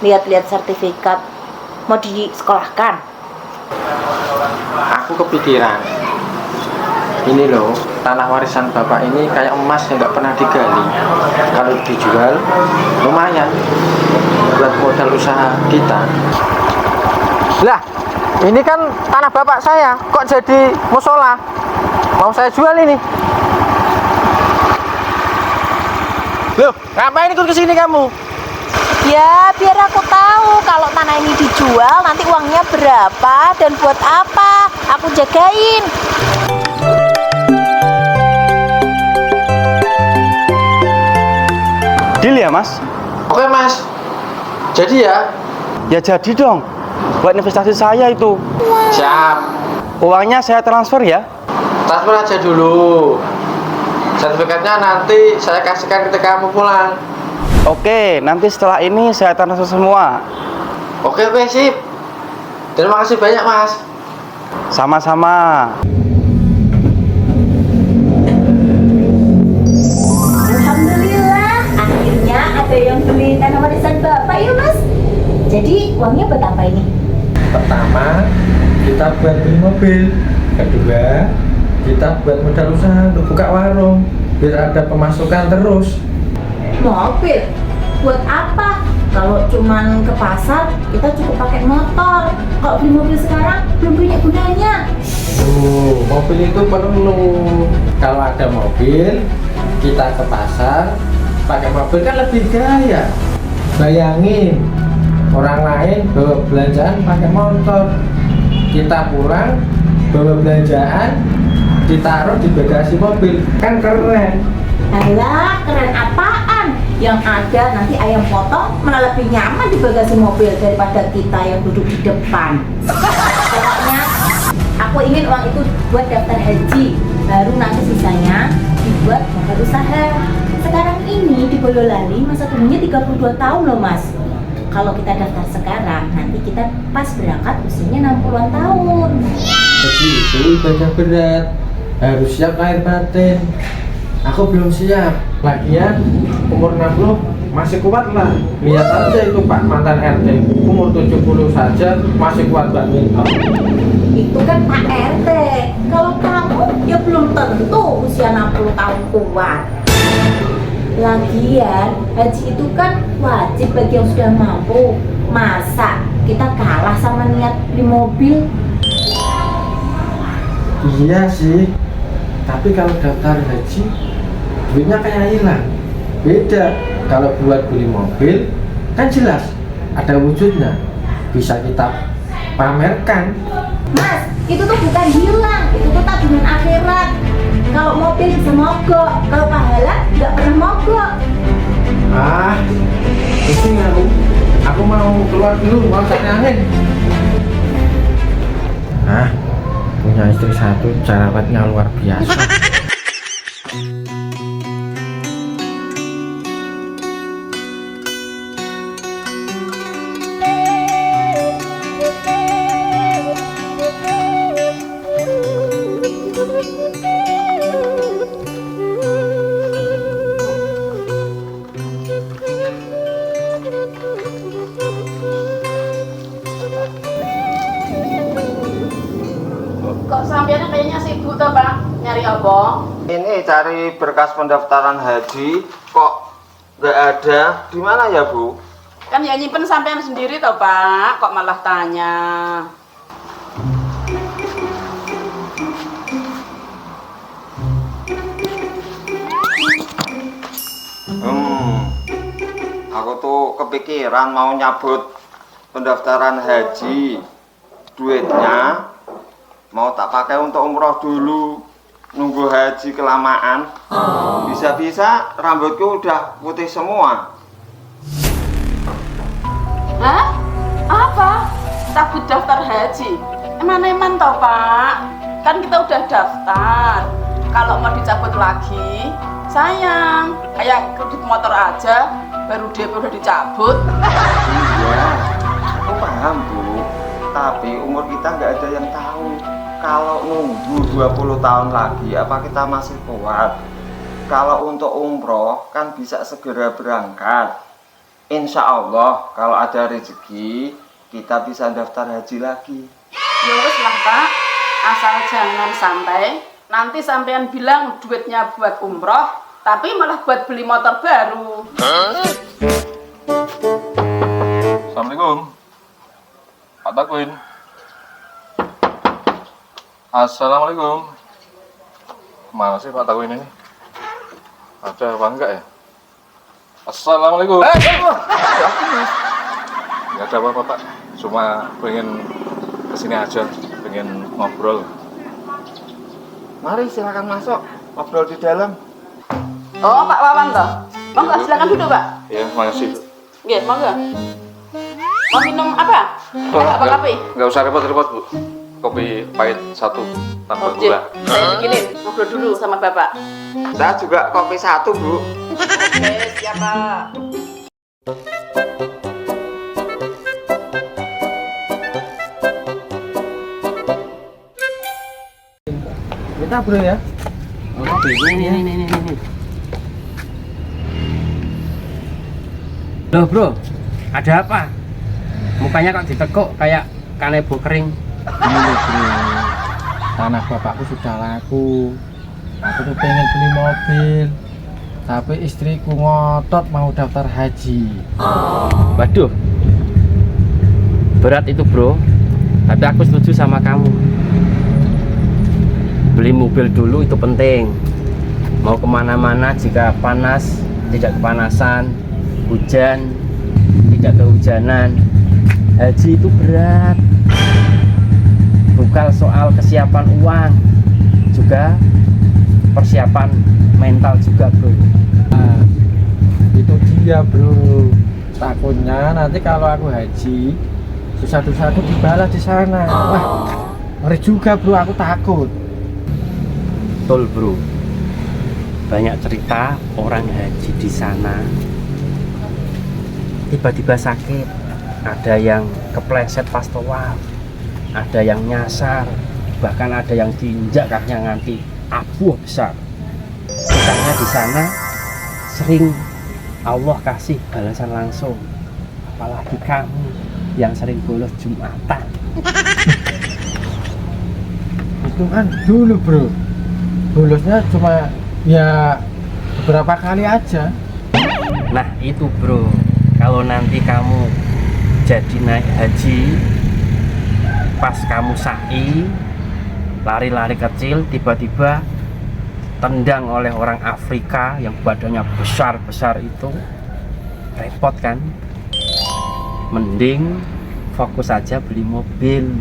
lihat-lihat sertifikat, mau disekolahkan. Aku kepikiran, ini loh, tanah warisan bapak ini kayak emas yang nggak pernah digali. Kalau dijual, lumayan buat modal usaha kita. Lah, ini kan tanah bapak saya, kok jadi musola? Mau saya jual ini. Loh, ngapain ikut kesini kamu? Ya, biar aku tahu kalau tanah ini dijual nanti uangnya berapa dan buat apa. Aku jagain. Deal ya mas? Oke mas, jadi ya? Ya jadi dong, buat investasi saya itu. Siap. Uangnya saya transfer ya. Transfer aja dulu. Sertifikatnya nanti saya kasihkan ketika kamu pulang. Oke, nanti setelah ini saya transfer semua. Oke sip. Terima kasih banyak mas. Sama-sama. Alhamdulillah, akhirnya ada yang beli tanah warisan bapak ya mas. Jadi uangnya buat apa ini? Pertama, kita buat beli mobil. Kedua, kita buat modal usaha untuk buka warung biar ada pemasukan terus. Mobil? Buat apa? Kalau cuman ke pasar, kita cukup pakai motor. Kalau beli mobil sekarang, belum punya gunanya. Mobil itu perlu. Kalau ada mobil, kita ke pasar pakai mobil kan lebih gaya. Bayangin, orang lain bawa belanjaan pakai motor, kita pulang bawa belanjaan ditaruh di bagasi mobil, kan keren. Alah, keren apaan? Yang ada nanti ayam potong malah lebih nyaman di bagasi mobil daripada kita yang duduk di depan. Pokoknya aku ingin uang itu buat daftar haji, baru nanti sisanya dibuat modal usaha. Sekarang ini di Boyolali masa tunggunya 32 tahun loh mas. Kalau kita daftar sekarang, nanti kita pas berangkat usianya 60-an tahun. Jadi itu ibadah berat, harus siap lahir batin. Aku belum siap. Lagian umur 60 masih kuat lah. Lihat aja itu Pak mantan RT, umur 70 saja masih kuat badminton. Itu kan Pak RT. Kalau kamu ya belum tentu usia 60 tahun kuat. Lagian haji itu kan wajib bagi yang sudah mampu. Masa kita kalah sama niat beli mobil? Iya sih. Tapi kalau daftar haji duitnya kayak hilang. Beda kalau buat beli mobil kan jelas ada wujudnya, bisa kita pamerkan. Mas, itu tuh bukan hilang, itu tuh tabungan akhirat. Kalau mobil bisa mogok, kalau pahala nggak pernah mogok. Pusing aku mau keluar dulu, mau cari angin. Punya istri satu jerawatnya luar biasa. Kok sampeannya kayaknya sibuk tuh Pak, nyari apa? Ini cari berkas pendaftaran haji, kok nggak ada? Di mana ya Bu? Kan ya nyimpen sampean sendiri toh Pak, kok malah tanya. Aku tuh kepikiran mau nyabut pendaftaran haji. Duitnya mau tak pakai untuk umroh dulu, nunggu haji kelamaan. Bisa-bisa rambutku udah putih semua. Hah? Apa? Cabut daftar haji? Eman-eman toh Pak, kan kita udah daftar. Kalau mau dicabut lagi, sayang. Kayak kredit motor aja, baru DP udah dicabut. Iya, aku paham Bu. Tapi umur kita nggak ada yang tahu. Kalau nunggu 20 tahun lagi, apa kita masih kuat? Kalau untuk umroh kan bisa segera berangkat. Insya Allah kalau ada rezeki kita bisa daftar haji lagi. Ya wis lah Pak, asal jangan sampai nanti sampean bilang duitnya buat umroh, tapi malah buat beli motor baru. Assalamualaikum, Pak Takwin. Assalamualaikum. Mana sih Pak Takwin ini? Ada apa enggak ya? Assalamualaikum. Nggak ada apa-apa Pak, cuma pengen kesini aja, pengen ngobrol. Mari silakan masuk, ngobrol di dalam. Oh Pak Wawan toh? Monggo silakan duduk Pak. Ya, makasih. Nggih, monggo. Mau minum apa? Apa kopi? Nggak usah repot-repot Bu. Kopi pahit 1 tanpa Oke, gula. saya bikinin ngobrol dulu sama Bapak. Saya juga kopi 1 Bu. Oke, siap Pak. Kita bro ya. Ini. Loh bro, ada apa? Mukanya kok ditekuk kayak kanebo kering. Ini loh bro, tanah bapakku sudah laku. Aku tuh pengen beli mobil, tapi istriku ngotot mau daftar haji. Waduh, berat itu bro. Tapi aku setuju sama kamu. Beli mobil dulu itu penting. Mau kemana-mana jika panas, tidak kepanasan, hujan, tidak kehujanan. Haji itu berat. Bukan soal kesiapan uang, juga persiapan mental juga bro. Nah, itu dia bro. Takutnya nanti kalau aku haji, satu-satu dibalas di sana. Wah, ngeri juga bro, aku takut. Betul bro, banyak cerita orang haji di sana tiba-tiba sakit, ada yang kepleset pas tawaf, ada yang nyasar, bahkan ada yang diinjak kakinya nganti abuh besar. Bukannya di sana sering Allah kasih balasan langsung, apalagi kamu yang sering bolos Jumatan. Itu kan dulu bro, bolosnya cuma ya beberapa kali aja. Nah itu bro, kalau nanti kamu jadi naik haji, pas kamu sa'i, lari-lari kecil, tiba-tiba tendang oleh orang Afrika yang badannya besar-besar itu, repot kan? Mending fokus aja beli mobil,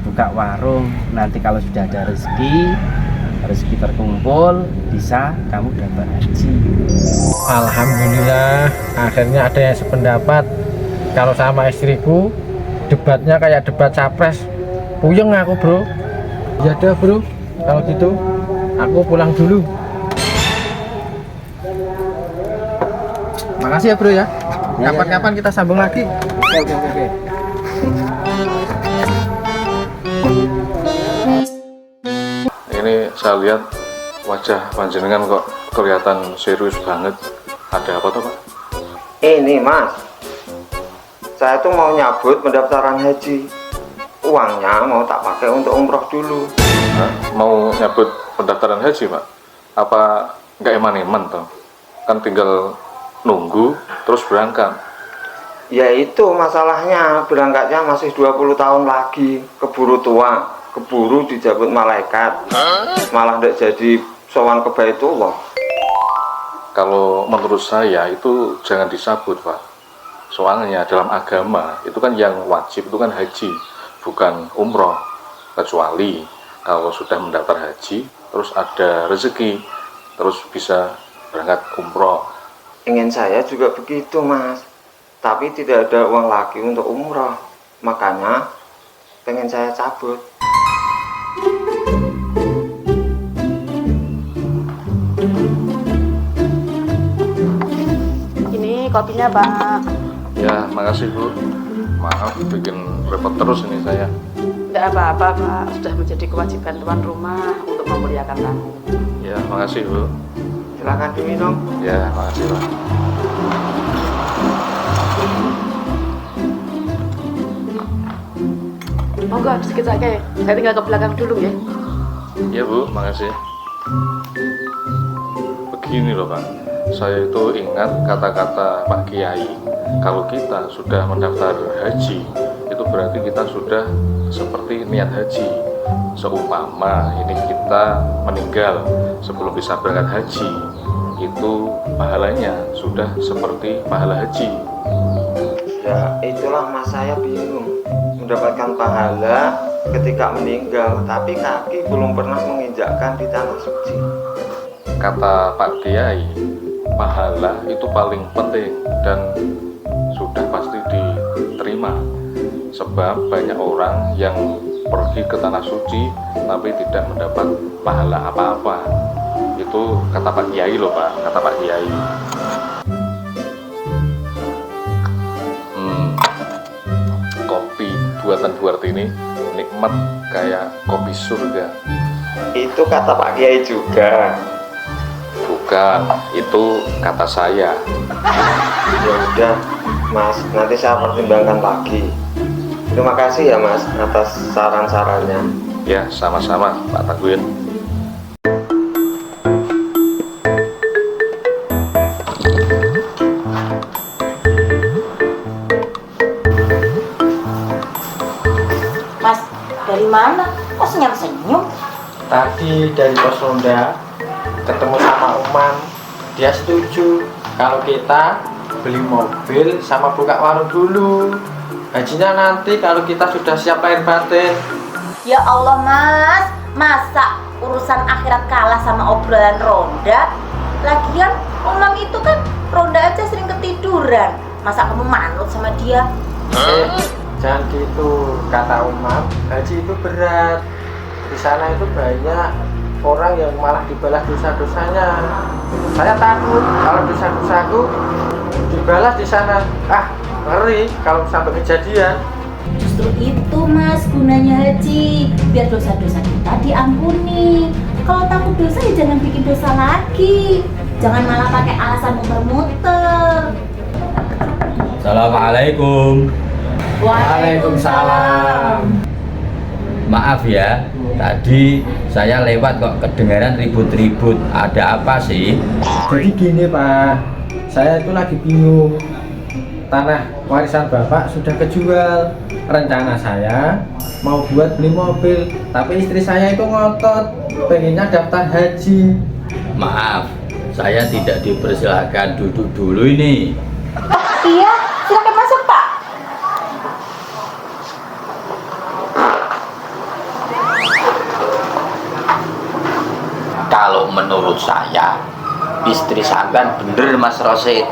buka warung. Nanti kalau sudah ada rezeki terkumpul, bisa kamu dapat haji. Alhamdulillah, akhirnya ada yang sependapat. Kalau sama istriku, debatnya kayak debat capres. Puyeng aku bro. Ya udah bro, kalau gitu aku pulang dulu. Makasih ya bro ya. Kapan-kapan kita sambung lagi. Oke. Ini saya lihat wajah panjenengan kok kelihatan serius banget. Ada apa tuh Pak? Ini Mas, saya tuh mau nyabut pendaftaran haji. Uangnya mau tak pakai untuk umroh dulu. Hah? Mau nyabut pendaftaran haji Pak? Apa nggak eman-eman toh? Kan tinggal nunggu terus berangkat. Ya itu masalahnya, berangkatnya masih 20 tahun lagi. Keburu tua, keburu dijabut malaikat. Malah tidak jadi sowan ke Baitullah. Kalau menurut saya itu jangan disabut Pak. Soalnya dalam agama itu kan yang wajib itu kan haji, bukan umroh. Kecuali kalau sudah mendaftar haji terus ada rezeki, terus bisa berangkat umroh. Ingin saya juga begitu Mas, tapi tidak ada uang lagi untuk umroh. Makanya pengen saya cabut. Ini kopinya Pak. Ya, makasih Bu. Maaf bikin repot terus ini saya. Enggak apa-apa Pak, sudah menjadi kewajiban tuan rumah untuk memuliakan tamu. Ya, makasih Bu. Silakan diminum. Ya, makasih Pak. Monggo sedikit saja. Saya tinggal ke belakang dulu ya. Iya Bu, makasih. Begini loh Pak, saya itu ingat kata-kata Pak Kiai. Kalau kita sudah mendaftar haji, itu berarti kita sudah seperti niat haji. Seumpama ini kita meninggal sebelum bisa berangkat haji, itu pahalanya sudah seperti pahala haji. Ya itulah mas, saya bingung mendapatkan pahala ketika meninggal, tapi kaki belum pernah menginjakkan di tanah suci. Kata Pak Kiai, pahala itu paling penting dan sudah pasti diterima. Sebab banyak orang yang pergi ke tanah suci tapi tidak mendapat pahala apa-apa. Itu kata Pak Kiai loh Pak, kata Pak Kiai. Kopi buatan Bu Artini nikmat kayak kopi surga. Itu kata Pak Kiai juga. Bukan, itu kata saya. Ya udah mas, nanti saya pertimbangkan lagi. Terima kasih ya mas atas saran-sarannya. Ya, sama-sama Pak Tagwin. Mas, dari mana? Kok senyum-senyum? Tadi dari pos ronda ketemu sama Umam, dia setuju kalau kita beli mobil sama buka warung dulu. Hajinya nanti kalau kita sudah siap lahir batin. Ya Allah mas, masa urusan akhirat kalah sama obrolan ronda? Lagian Umam itu kan ronda aja sering ketiduran. Masa kamu manut sama dia? Jangan gitu, kata Umam, haji itu berat. Di sana itu banyak orang yang malah dibalas dosa-dosanya. Saya takut kalau dosa-dosaku dibalas di sana. Ngeri kalau sampai kejadian. Justru itu mas gunanya haji, biar dosa-dosa kita diampuni. Kalau takut dosa ya jangan bikin dosa lagi. Jangan malah pakai alasan muter-muter. Assalamualaikum. Waalaikumsalam. Maaf ya, tadi saya lewat kok kedengaran ribut-ribut. Ada apa sih? Jadi gini Pak, saya itu lagi bingung. Tanah warisan Bapak sudah kejual. Rencana saya mau buat beli mobil, tapi istri saya itu ngotot pengennya daftar haji. Maaf, saya tidak dipersilahkan duduk dulu ini. Iya, silakan masuk pak. Kalau menurut saya, istri sampean bener Mas Rosid.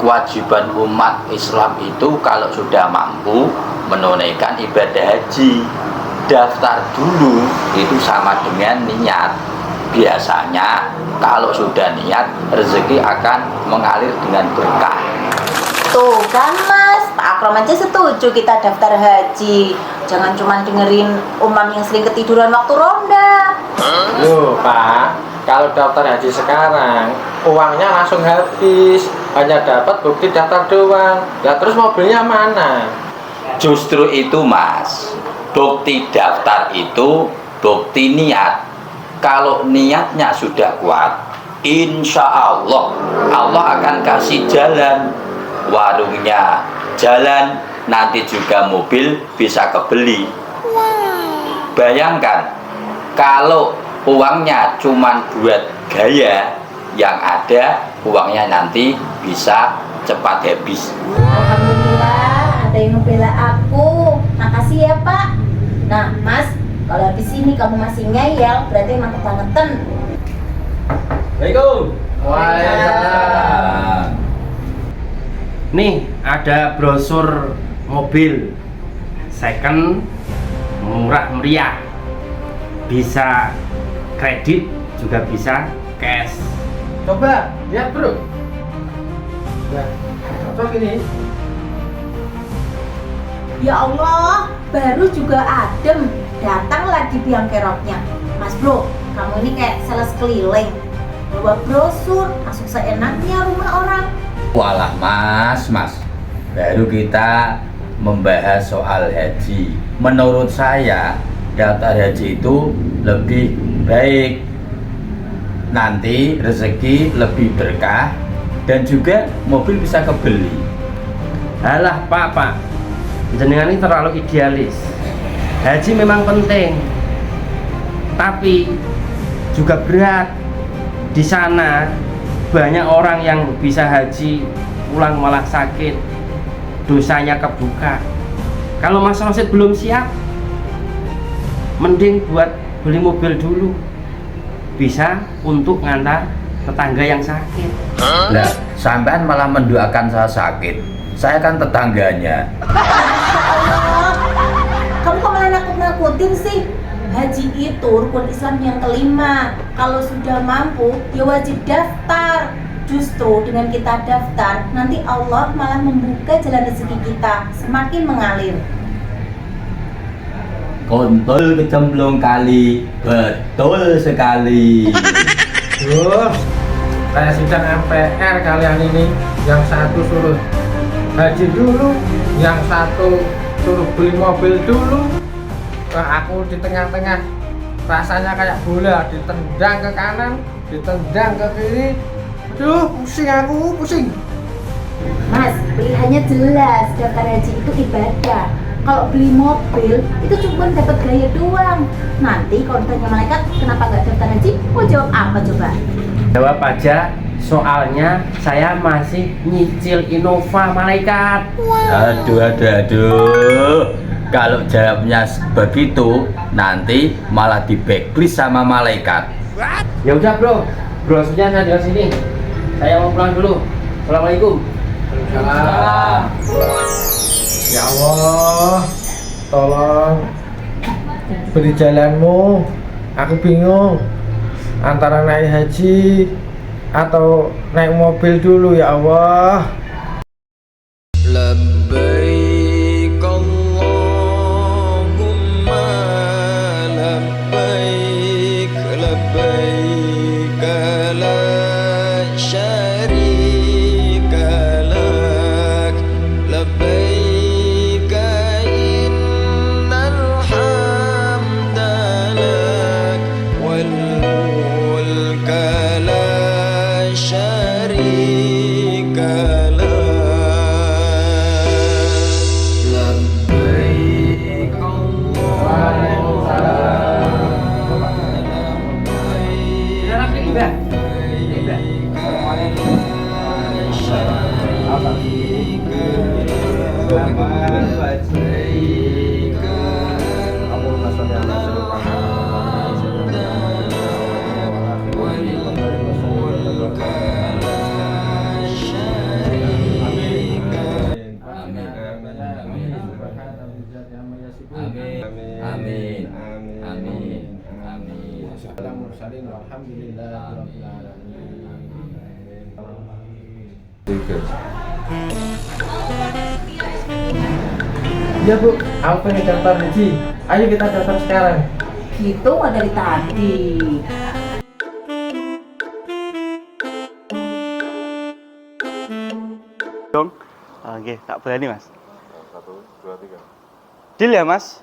Kewajiban umat Islam itu kalau sudah mampu menunaikan ibadah haji, daftar dulu itu sama dengan niat. Biasanya kalau sudah niat, rezeki akan mengalir dengan berkah. Tuh kan mas, Pak Akram aja setuju kita daftar haji. Jangan cuma dengerin Umam yang sering ketiduran waktu ronda. Loh Pak, kalau daftar haji sekarang uangnya langsung habis, hanya dapat bukti daftar doang. Lah terus mobilnya mana? Justru itu Mas, bukti daftar itu bukti niat. Kalau niatnya sudah kuat, insya Allah Allah akan kasih jalan. Warungnya jalan, nanti juga mobil bisa kebeli. Bayangkan kalau uangnya cuma buat gaya, yang ada uangnya nanti bisa cepat habis. Alhamdulillah ada yang membela aku. Makasih ya Pak. Nah Mas, kalau habis ini kamu masih ngeyel, berarti emang kebangetan. Assalamualaikum. Waalaikumsalam. Nih ada brosur mobil second murah meriah, bisa kredit juga bisa cash. Coba lihat bro. Nah, cocok ini. Ya Allah, baru juga adem, datang lagi biang keroknya. Mas bro, kamu ini kayak sales keliling, bawa brosur, masuk seenaknya rumah orang. Walah mas, baru kita membahas soal haji. Menurut saya, daftar haji itu lebih baik. Nanti rezeki lebih berkah dan juga mobil bisa kebeli. Alah pak, jenengan ini terlalu idealis. Haji memang penting, tapi juga berat. Di sana banyak orang yang bisa haji pulang malah sakit, dosanya kebuka. Kalau Mas Rosid belum siap, mending buat beli mobil dulu, bisa untuk ngantar tetangga yang sakit. Nah, sampean malah mendoakan saya sakit. Saya kan tetangganya. Allah, kamu kok malah nakut-nakutin sih? Haji itu rukun Islam yang kelima. Kalau sudah mampu, ya wajib daftar. Justru dengan kita daftar, nanti Allah malah membuka jalan rezeki kita semakin mengalir. Kontol kecemplung kali, betul sekali. Kayak sidang MPR kalian ini, yang satu suruh haji dulu, yang satu suruh beli mobil dulu. Aku di tengah-tengah rasanya kayak bola, ditendang ke kanan, ditendang ke kiri. Aduh, pusing aku, pusing. Mas, pilihannya jelas, daftar haji itu ibadah. Kalau beli mobil, itu cuma dapat gaya doang. Nanti kalau ditanya malaikat, kenapa nggak daftar haji? Mau jawab apa coba? Jawab aja, soalnya saya masih nyicil Innova malaikat. Aduh. Kalau jawabnya begitu, nanti malah di backlist sama malaikat. Ya udah bro, brosurnya saya di sini. Saya mau pulang dulu. Assalamualaikum. Salam. Ya Allah, tolong beri jalanmu. Aku bingung antara naik haji atau naik mobil dulu ya Allah. Labbaik Allahumma labbaik, labbaik la syarika lak, labbaik innal hamda lak wal mulka la syarika lak. Amin. Amin. Ya Bu, aku pengen daftar haji. Ayo kita daftar sekarang. Gitu nggak dari tadi. Dong. Oke, tak berani mas. 1, 2, 3. Deal ya mas?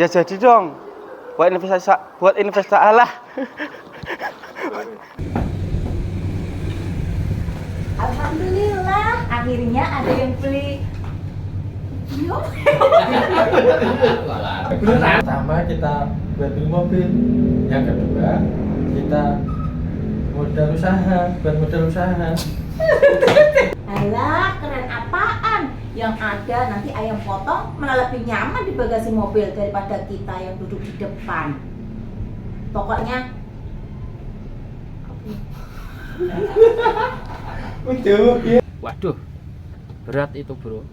Ya jadi dong. Buat investasi Allah. Alhamdulillah, akhirnya ada yang beli. Pertama kita buat beli mobil, yang kedua kita modal usaha, buat modal usaha. Alah, keren apaan? Yang ada nanti ayam potong malah lebih nyaman di bagasi mobil daripada kita yang duduk di depan. Pokoknya Waduh, berat itu bro.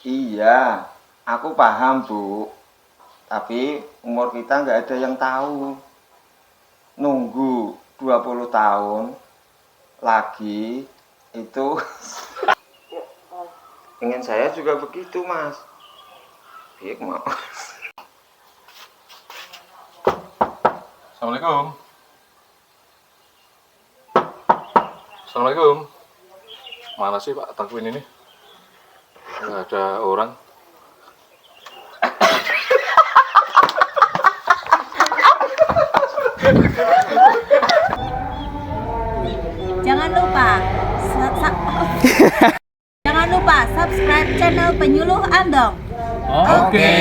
Iya, aku paham Bu. Tapi umur kita nggak ada yang tahu. Nunggu 20 tahun lagi itu ingin saya juga begitu Mas. Baik mau. Assalamualaikum. Assalamualaikum. Mana sih Pak Tangkuin ini? Nggak ada orang. Jangan lupa jangan lupa subscribe channel Penyuluh Andong. Oke.